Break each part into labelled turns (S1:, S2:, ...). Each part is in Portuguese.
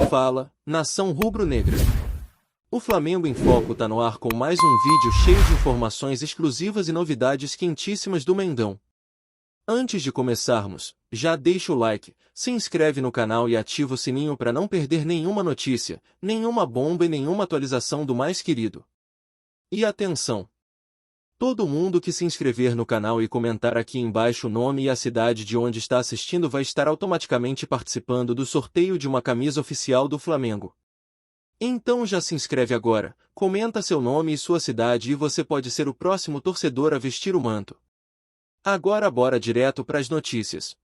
S1: Fala, nação rubro-negra. O Flamengo em Foco tá no ar com mais um vídeo cheio de informações exclusivas e novidades quentíssimas do Mengão. Antes de começarmos, já deixa o like, se inscreve no canal e ativa o sininho para não perder nenhuma notícia, nenhuma bomba e nenhuma atualização do mais querido. E atenção! Todo mundo que se inscrever no canal e comentar aqui embaixo o nome e a cidade de onde está assistindo vai estar automaticamente participando do sorteio de uma camisa oficial do Flamengo. Então já se inscreve agora, comenta seu nome e sua cidade e você pode ser o próximo torcedor a vestir o manto. Agora bora direto para as notícias.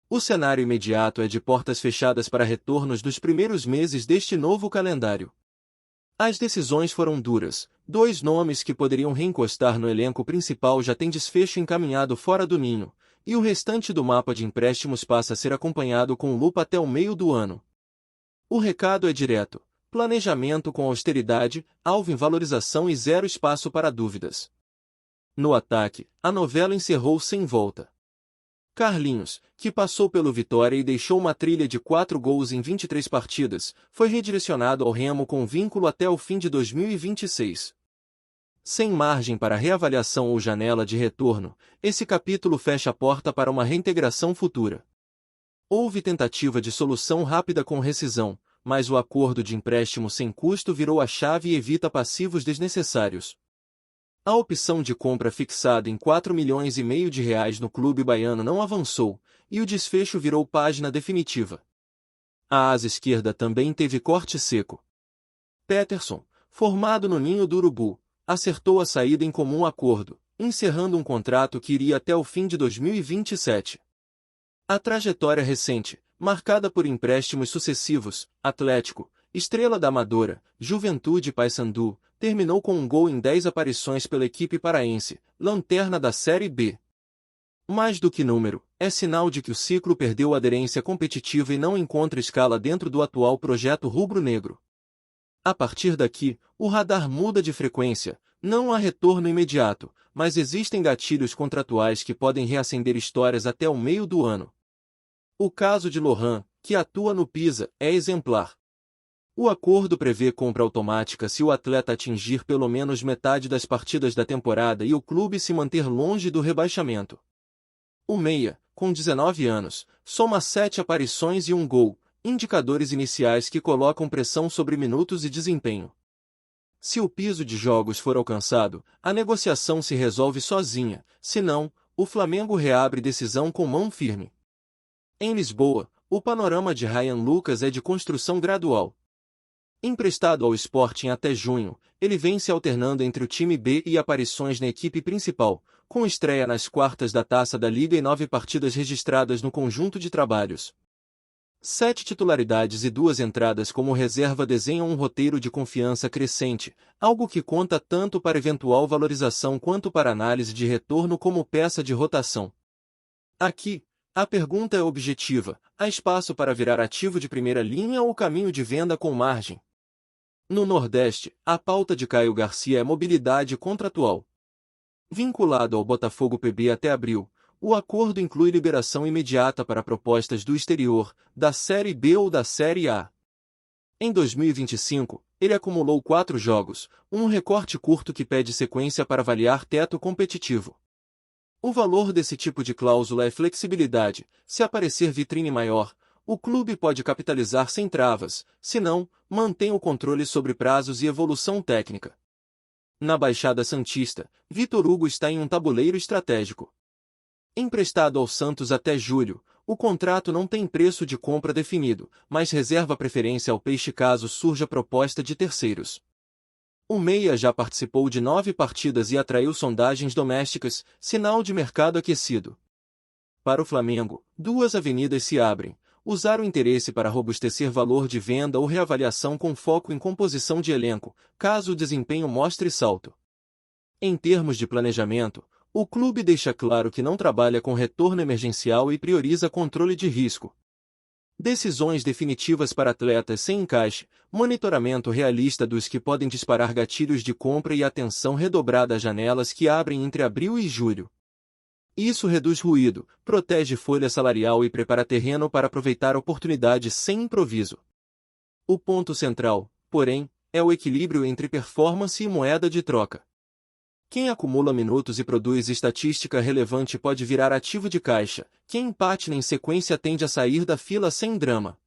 S1: O cenário imediato é de portas fechadas para retornos dos primeiros meses deste novo calendário. As decisões foram duras, 2 nomes que poderiam reencostar no elenco principal já têm desfecho encaminhado fora do ninho, e o restante do mapa de empréstimos passa a ser acompanhado com lupa até o meio do ano. O recado é direto, planejamento com austeridade, alvo em valorização e zero espaço para dúvidas. No ataque, a novela encerrou sem volta. Carlinhos, que passou pelo Vitória e deixou uma trilha de 4 gols em 23 partidas, foi redirecionado ao Remo com vínculo até o fim de 2026. Sem margem para reavaliação ou janela de retorno, esse capítulo fecha a porta para uma reintegração futura. Houve tentativa de solução rápida com rescisão, mas o acordo de empréstimo sem custo virou a chave e evita passivos desnecessários. A opção de compra fixada em 4,5 milhões de reais no clube baiano não avançou, e o desfecho virou página definitiva. A asa esquerda também teve corte seco. Peterson, formado no Ninho do Urubu, acertou a saída em comum acordo, encerrando um contrato que iria até o fim de 2027. A trajetória recente, marcada por empréstimos sucessivos, Atlético, Estrela da Amadora, Juventude e Paysandu, terminou com um gol em 10 aparições pela equipe paraense, lanterna da Série B. Mais do que número, é sinal de que o ciclo perdeu aderência competitiva e não encontra escala dentro do atual projeto rubro-negro. A partir daqui, o radar muda de frequência, não há retorno imediato, mas existem gatilhos contratuais que podem reacender histórias até o meio do ano. O caso de Lohan, que atua no Pisa, é exemplar. O acordo prevê compra automática se o atleta atingir pelo menos metade das partidas da temporada e o clube se manter longe do rebaixamento. O meia, com 19 anos, soma 7 aparições e um gol, indicadores iniciais que colocam pressão sobre minutos e desempenho. Se o piso de jogos for alcançado, a negociação se resolve sozinha, se não, o Flamengo reabre decisão com mão firme. Em Lisboa, o panorama de Ryan Lucas é de construção gradual. Emprestado ao Sporting até junho, ele vem se alternando entre o time B e aparições na equipe principal, com estreia nas quartas da Taça da Liga e 9 partidas registradas no conjunto de trabalhos. 7 titularidades e 2 entradas como reserva desenham um roteiro de confiança crescente, algo que conta tanto para eventual valorização quanto para análise de retorno como peça de rotação. Aqui, a pergunta é objetiva: há espaço para virar ativo de primeira linha ou caminho de venda com margem? No Nordeste, a pauta de Caio Garcia é mobilidade contratual. Vinculado ao Botafogo PB até abril, o acordo inclui liberação imediata para propostas do exterior, da Série B ou da Série A. Em 2025, ele acumulou 4 jogos, um recorte curto que pede sequência para avaliar teto competitivo. O valor desse tipo de cláusula é flexibilidade. Se aparecer vitrine maior, o clube pode capitalizar sem travas, se não, mantém o controle sobre prazos e evolução técnica. Na Baixada Santista, Vitor Hugo está em um tabuleiro estratégico. Emprestado ao Santos até julho, o contrato não tem preço de compra definido, mas reserva preferência ao Peixe caso surja proposta de terceiros. O meia já participou de 9 partidas e atraiu sondagens domésticas, sinal de mercado aquecido. Para o Flamengo, 2 avenidas se abrem: usar o interesse para robustecer valor de venda ou reavaliação com foco em composição de elenco, caso o desempenho mostre salto. Em termos de planejamento, o clube deixa claro que não trabalha com retorno emergencial e prioriza controle de risco. Decisões definitivas para atletas sem encaixe, monitoramento realista dos que podem disparar gatilhos de compra e atenção redobrada às janelas que abrem entre abril e julho. Isso reduz ruído, protege folha salarial e prepara terreno para aproveitar oportunidades sem improviso. O ponto central, porém, é o equilíbrio entre performance e moeda de troca. Quem acumula minutos e produz estatística relevante pode virar ativo de caixa, quem empate em sequência tende a sair da fila sem drama.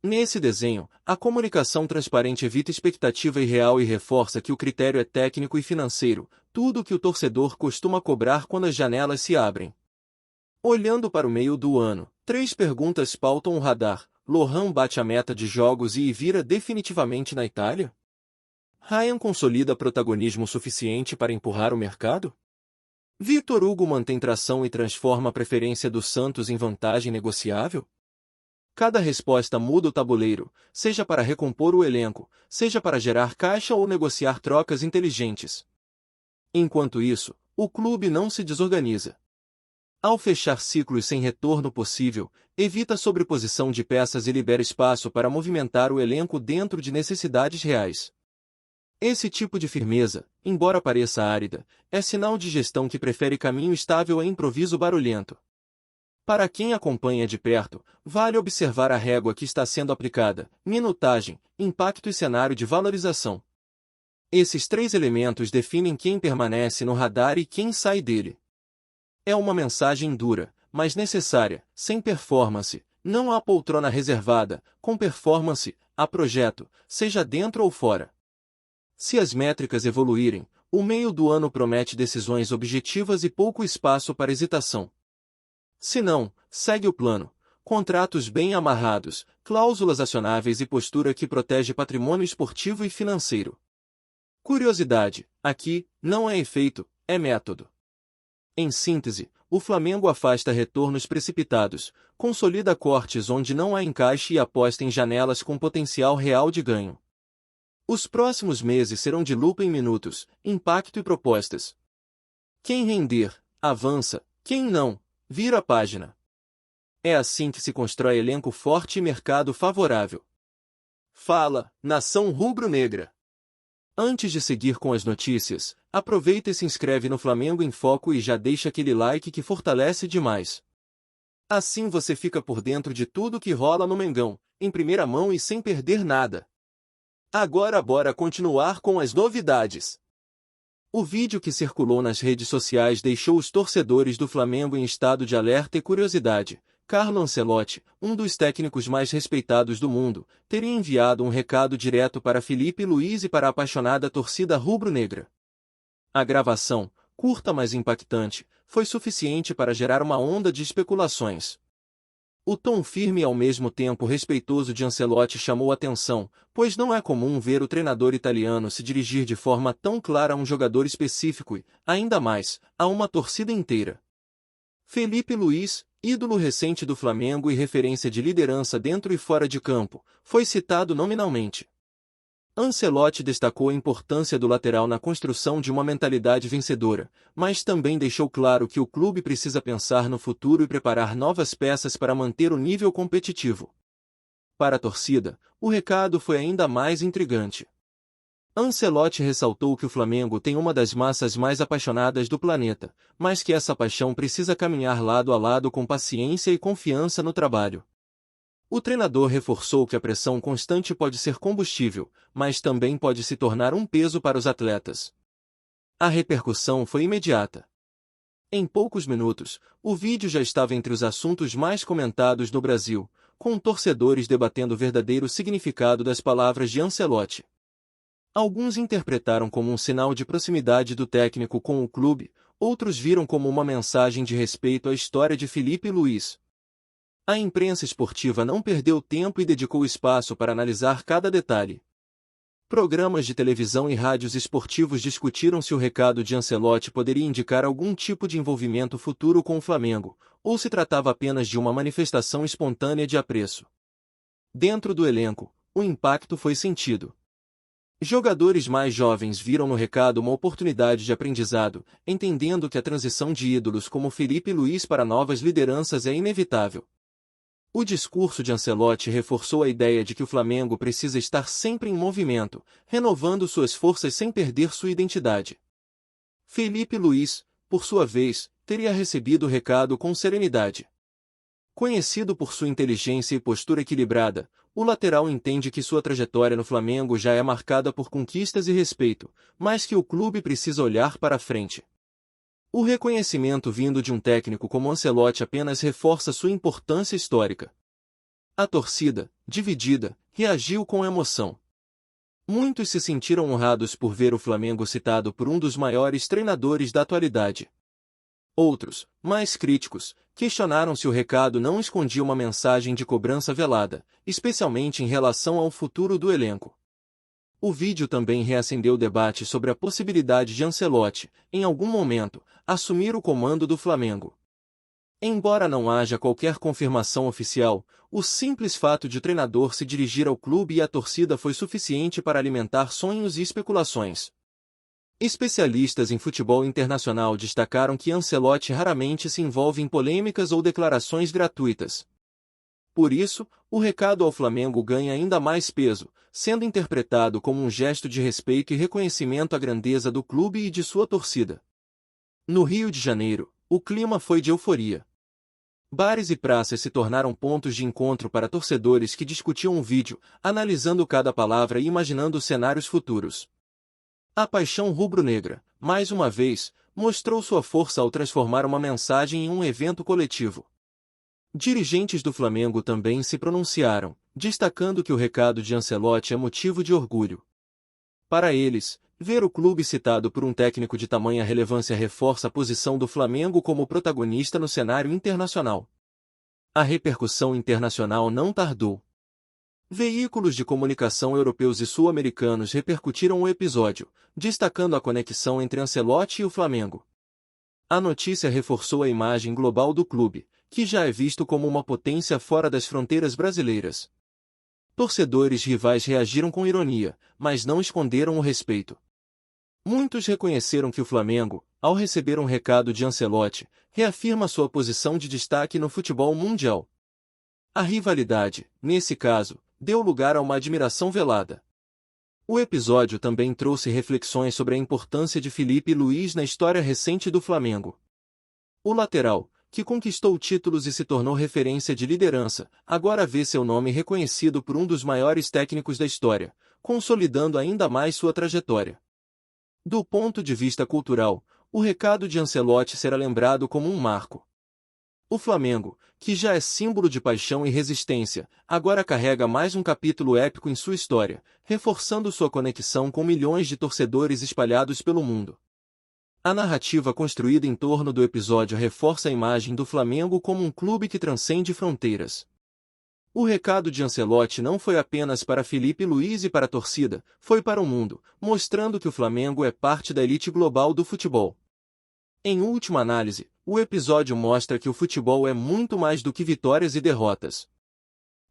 S1: Nesse desenho, a comunicação transparente evita expectativa irreal e reforça que o critério é técnico e financeiro, tudo o que o torcedor costuma cobrar quando as janelas se abrem. Olhando para o meio do ano, 3 perguntas pautam o radar. Lohan bate a meta de jogos e vira definitivamente na Itália? Ryan consolida protagonismo suficiente para empurrar o mercado? Victor Hugo mantém tração e transforma a preferência do Santos em vantagem negociável? Cada resposta muda o tabuleiro, seja para recompor o elenco, seja para gerar caixa ou negociar trocas inteligentes. Enquanto isso, o clube não se desorganiza. Ao fechar ciclos sem retorno possível, evita a sobreposição de peças e libera espaço para movimentar o elenco dentro de necessidades reais. Esse tipo de firmeza, embora pareça árida, é sinal de gestão que prefere caminho estável a improviso barulhento. Para quem acompanha de perto, vale observar a régua que está sendo aplicada: minutagem, impacto e cenário de valorização. Esses 3 elementos definem quem permanece no radar e quem sai dele. É uma mensagem dura, mas necessária: sem performance, não há poltrona reservada; com performance, há projeto, seja dentro ou fora. Se as métricas evoluírem, o meio do ano promete decisões objetivas e pouco espaço para hesitação. Se não, segue o plano: contratos bem amarrados, cláusulas acionáveis e postura que protege patrimônio esportivo e financeiro. Curiosidade: aqui, não é efeito, é método. Em síntese, o Flamengo afasta retornos precipitados, consolida cortes onde não há encaixe e aposta em janelas com potencial real de ganho. Os próximos meses serão de lupa em minutos, impacto e propostas. Quem render, avança; quem não, vira a página. É assim que se constrói elenco forte e mercado favorável. Fala, nação rubro-negra! Antes de seguir com as notícias, aproveita e se inscreve no Flamengo em Foco e já deixa aquele like que fortalece demais. Assim você fica por dentro de tudo que rola no Mengão, em primeira mão e sem perder nada. Agora bora continuar com as novidades. O vídeo que circulou nas redes sociais deixou os torcedores do Flamengo em estado de alerta e curiosidade. Carlo Ancelotti, um dos técnicos mais respeitados do mundo, teria enviado um recado direto para Felipe Luiz e para a apaixonada torcida rubro-negra. A gravação, curta mas impactante, foi suficiente para gerar uma onda de especulações. O tom firme e ao mesmo tempo respeitoso de Ancelotti chamou atenção, pois não é comum ver o treinador italiano se dirigir de forma tão clara a um jogador específico e, ainda mais, a uma torcida inteira. Felipe Luiz, ídolo recente do Flamengo e referência de liderança dentro e fora de campo, foi citado nominalmente. Ancelotti destacou a importância do lateral na construção de uma mentalidade vencedora, mas também deixou claro que o clube precisa pensar no futuro e preparar novas peças para manter o nível competitivo. Para a torcida, o recado foi ainda mais intrigante. Ancelotti ressaltou que o Flamengo tem uma das massas mais apaixonadas do planeta, mas que essa paixão precisa caminhar lado a lado com paciência e confiança no trabalho. O treinador reforçou que a pressão constante pode ser combustível, mas também pode se tornar um peso para os atletas. A repercussão foi imediata. Em poucos minutos, o vídeo já estava entre os assuntos mais comentados no Brasil, com torcedores debatendo o verdadeiro significado das palavras de Ancelotti. Alguns interpretaram como um sinal de proximidade do técnico com o clube, outros viram como uma mensagem de respeito à história de Felipe Luiz. A imprensa esportiva não perdeu tempo e dedicou espaço para analisar cada detalhe. Programas de televisão e rádios esportivos discutiram se o recado de Ancelotti poderia indicar algum tipo de envolvimento futuro com o Flamengo, ou se tratava apenas de uma manifestação espontânea de apreço. Dentro do elenco, o impacto foi sentido. Jogadores mais jovens viram no recado uma oportunidade de aprendizado, entendendo que a transição de ídolos como Felipe Luiz para novas lideranças é inevitável. O discurso de Ancelotti reforçou a ideia de que o Flamengo precisa estar sempre em movimento, renovando suas forças sem perder sua identidade. Felipe Luiz, por sua vez, teria recebido o recado com serenidade. Conhecido por sua inteligência e postura equilibrada, o lateral entende que sua trajetória no Flamengo já é marcada por conquistas e respeito, mas que o clube precisa olhar para frente. O reconhecimento vindo de um técnico como Ancelotti apenas reforça sua importância histórica. A torcida, dividida, reagiu com emoção. Muitos se sentiram honrados por ver o Flamengo citado por um dos maiores treinadores da atualidade. Outros, mais críticos, questionaram se o recado não escondia uma mensagem de cobrança velada, especialmente em relação ao futuro do elenco. O vídeo também reacendeu o debate sobre a possibilidade de Ancelotti, em algum momento, assumir o comando do Flamengo. Embora não haja qualquer confirmação oficial, o simples fato de o treinador se dirigir ao clube e à torcida foi suficiente para alimentar sonhos e especulações. Especialistas em futebol internacional destacaram que Ancelotti raramente se envolve em polêmicas ou declarações gratuitas. Por isso, o recado ao Flamengo ganha ainda mais peso, sendo interpretado como um gesto de respeito e reconhecimento à grandeza do clube e de sua torcida. No Rio de Janeiro, o clima foi de euforia. Bares e praças se tornaram pontos de encontro para torcedores que discutiam o vídeo, analisando cada palavra e imaginando cenários futuros. A paixão rubro-negra, mais uma vez, mostrou sua força ao transformar uma mensagem em um evento coletivo. Dirigentes do Flamengo também se pronunciaram, destacando que o recado de Ancelotti é motivo de orgulho. Para eles, ver o clube citado por um técnico de tamanha relevância reforça a posição do Flamengo como protagonista no cenário internacional. A repercussão internacional não tardou. Veículos de comunicação europeus e sul-americanos repercutiram o episódio, destacando a conexão entre Ancelotti e o Flamengo. A notícia reforçou a imagem global do clube, que já é visto como uma potência fora das fronteiras brasileiras. Torcedores rivais reagiram com ironia, mas não esconderam o respeito. Muitos reconheceram que o Flamengo, ao receber um recado de Ancelotti, reafirma sua posição de destaque no futebol mundial. A rivalidade, nesse caso, deu lugar a uma admiração velada. O episódio também trouxe reflexões sobre a importância de Filipe Luís na história recente do Flamengo. O lateral, que conquistou títulos e se tornou referência de liderança, agora vê seu nome reconhecido por um dos maiores técnicos da história, consolidando ainda mais sua trajetória. Do ponto de vista cultural, o recado de Ancelotti será lembrado como um marco. O Flamengo, que já é símbolo de paixão e resistência, agora carrega mais um capítulo épico em sua história, reforçando sua conexão com milhões de torcedores espalhados pelo mundo. A narrativa construída em torno do episódio reforça a imagem do Flamengo como um clube que transcende fronteiras. O recado de Ancelotti não foi apenas para Filipe Luís e para a torcida, foi para o mundo, mostrando que o Flamengo é parte da elite global do futebol. Em última análise, o episódio mostra que o futebol é muito mais do que vitórias e derrotas.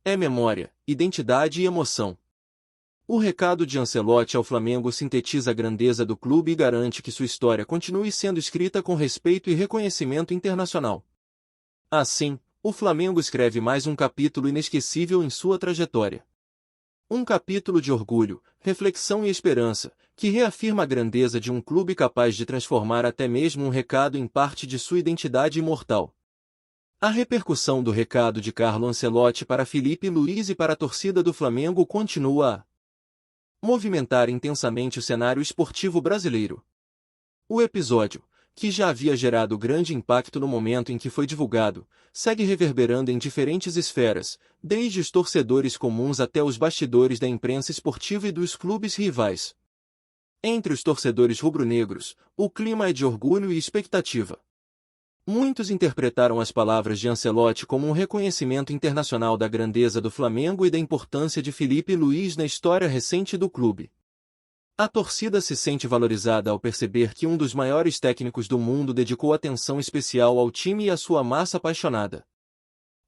S1: É memória, identidade e emoção. O recado de Ancelotti ao Flamengo sintetiza a grandeza do clube e garante que sua história continue sendo escrita com respeito e reconhecimento internacional. Assim, o Flamengo escreve mais um capítulo inesquecível em sua trajetória. Um capítulo de orgulho, reflexão e esperança, que reafirma a grandeza de um clube capaz de transformar até mesmo um recado em parte de sua identidade imortal. A repercussão do recado de Carlo Ancelotti para Filipe Luís e para a torcida do Flamengo continua a movimentar intensamente o cenário esportivo brasileiro. O episódio, que já havia gerado grande impacto no momento em que foi divulgado, segue reverberando em diferentes esferas, desde os torcedores comuns até os bastidores da imprensa esportiva e dos clubes rivais. Entre os torcedores rubro-negros, o clima é de orgulho e expectativa. Muitos interpretaram as palavras de Ancelotti como um reconhecimento internacional da grandeza do Flamengo e da importância de Filipe Luís na história recente do clube. A torcida se sente valorizada ao perceber que um dos maiores técnicos do mundo dedicou atenção especial ao time e à sua massa apaixonada.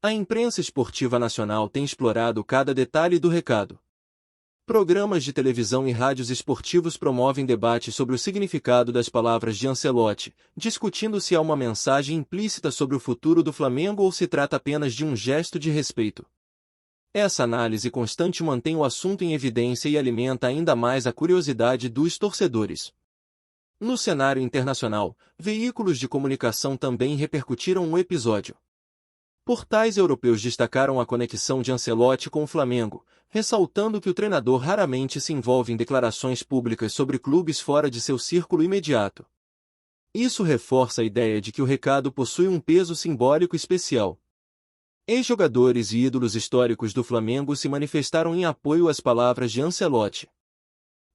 S1: A imprensa esportiva nacional tem explorado cada detalhe do recado. Programas de televisão e rádios esportivos promovem debates sobre o significado das palavras de Ancelotti, discutindo se há uma mensagem implícita sobre o futuro do Flamengo ou se trata apenas de um gesto de respeito. Essa análise constante mantém o assunto em evidência e alimenta ainda mais a curiosidade dos torcedores. No cenário internacional, veículos de comunicação também repercutiram o episódio. Portais europeus destacaram a conexão de Ancelotti com o Flamengo, ressaltando que o treinador raramente se envolve em declarações públicas sobre clubes fora de seu círculo imediato. Isso reforça a ideia de que o recado possui um peso simbólico especial. Ex-jogadores e ídolos históricos do Flamengo se manifestaram em apoio às palavras de Ancelotti.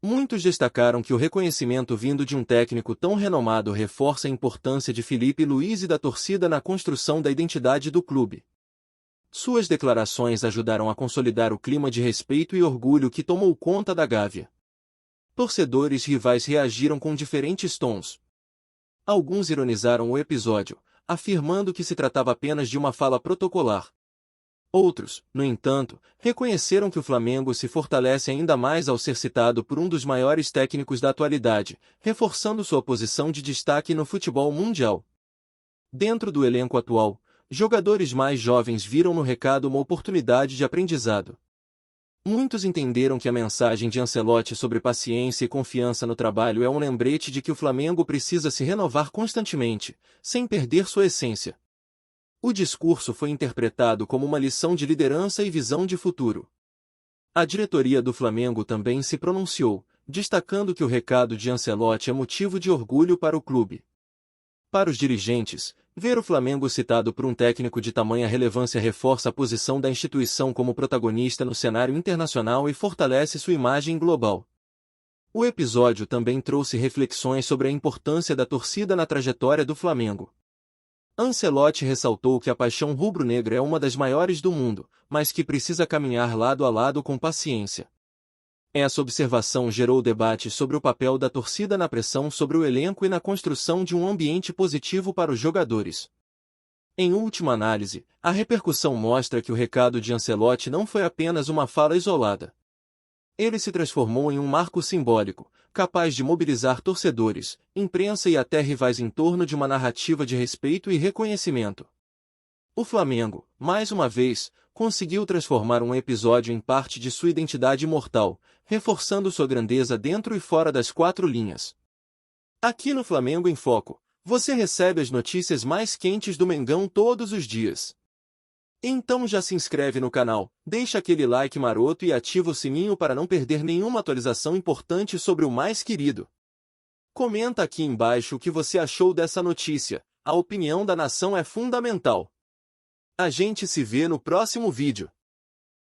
S1: Muitos destacaram que o reconhecimento vindo de um técnico tão renomado reforça a importância de Felipe Luiz e da torcida na construção da identidade do clube. Suas declarações ajudaram a consolidar o clima de respeito e orgulho que tomou conta da Gávea. Torcedores rivais reagiram com diferentes tons. Alguns ironizaram o episódio, afirmando que se tratava apenas de uma fala protocolar. Outros, no entanto, reconheceram que o Flamengo se fortalece ainda mais ao ser citado por um dos maiores técnicos da atualidade, reforçando sua posição de destaque no futebol mundial. Dentro do elenco atual, jogadores mais jovens viram no recado uma oportunidade de aprendizado. Muitos entenderam que a mensagem de Ancelotti sobre paciência e confiança no trabalho é um lembrete de que o Flamengo precisa se renovar constantemente, sem perder sua essência. O discurso foi interpretado como uma lição de liderança e visão de futuro. A diretoria do Flamengo também se pronunciou, destacando que o recado de Ancelotti é motivo de orgulho para o clube. Para os dirigentes, ver o Flamengo citado por um técnico de tamanha relevância reforça a posição da instituição como protagonista no cenário internacional e fortalece sua imagem global. O episódio também trouxe reflexões sobre a importância da torcida na trajetória do Flamengo. Ancelotti ressaltou que a paixão rubro-negra é uma das maiores do mundo, mas que precisa caminhar lado a lado com paciência. Essa observação gerou debate sobre o papel da torcida na pressão sobre o elenco e na construção de um ambiente positivo para os jogadores. Em última análise, a repercussão mostra que o recado de Ancelotti não foi apenas uma fala isolada. Ele se transformou em um marco simbólico, capaz de mobilizar torcedores, imprensa e até rivais em torno de uma narrativa de respeito e reconhecimento. O Flamengo, mais uma vez, conseguiu transformar um episódio em parte de sua identidade imortal, reforçando sua grandeza dentro e fora das quatro linhas. Aqui no Flamengo em Foco, você recebe as notícias mais quentes do Mengão todos os dias. Então já se inscreve no canal, deixa aquele like maroto e ativa o sininho para não perder nenhuma atualização importante sobre o mais querido. Comenta aqui embaixo o que você achou dessa notícia, a opinião da nação é fundamental. A gente se vê no próximo vídeo.